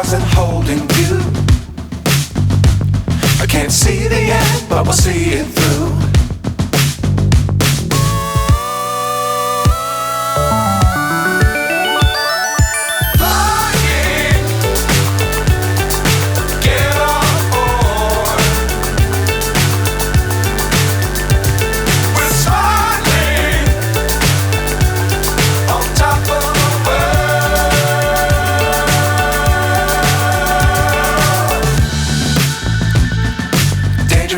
stars and holding you. I can't see the end, but we'll see it through.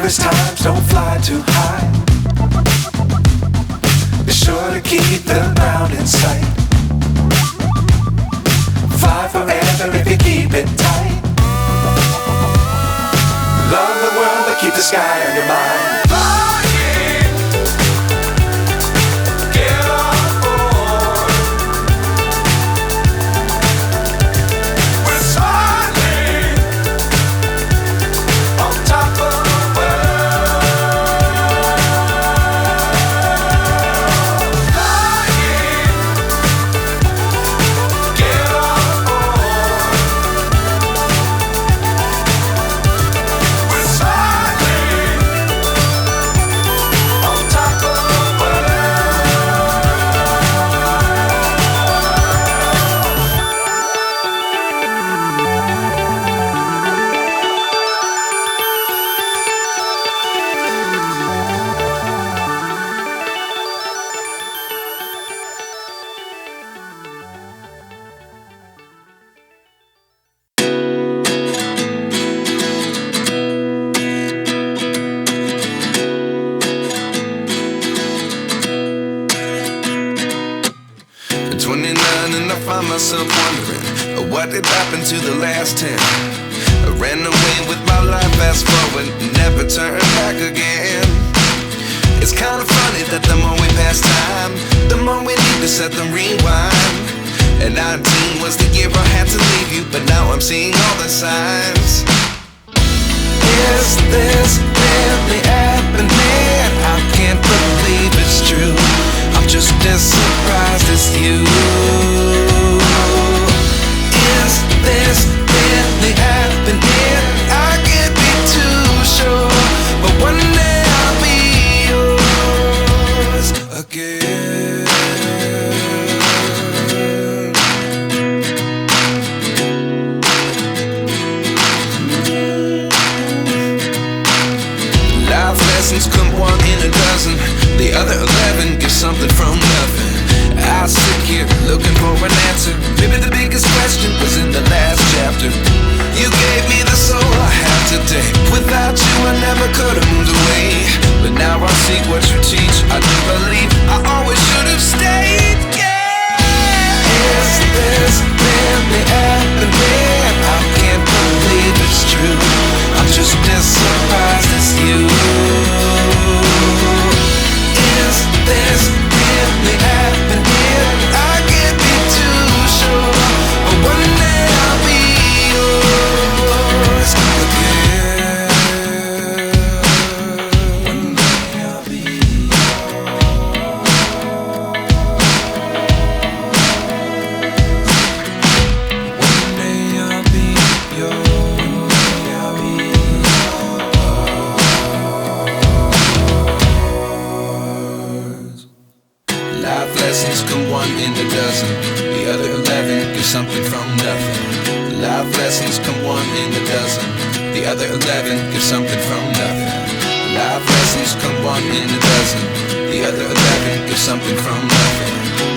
Times don't fly too high. Be sure to keep the ground in sight. Fly forever if you keep it tight. Love the world but keep the sky on your mind. Myself wondering what did happen to the last 10. I ran away with my life, fast forward, never turn back again. It's kind of funny that the more we pass time, the more we need to set the rewind. And 19 was the year I had to leave you, but now I'm seeing all the signs. Is this really happening? I can't believe it's true. I'm just as surprised as you. Is this really happening? I can't be too sure, but one day I'll be yours again. Life lessons come one in a dozen. The other 11 give something from nothing. I sit here looking for an answer. Maybe the biggest question was in the last chapter. You gave me the soul I have today. Without you I never could have moved away. But now I see what you teach. I do believe I always should have stayed. Yeah. Is this really happening? I can't believe it's true. I'm just as surprised as you. Is this really happening? I can't be too sure, but one day I'll be yours again. One day I'll be yours. One day I'll be yours. One day I'll be yours. Life lessons come one in a dozen. The other 11 give something from nothing. Life lessons come one in a dozen. The other 11 give something from nothing. Life lessons come one in a dozen. The other 11 give something from nothing.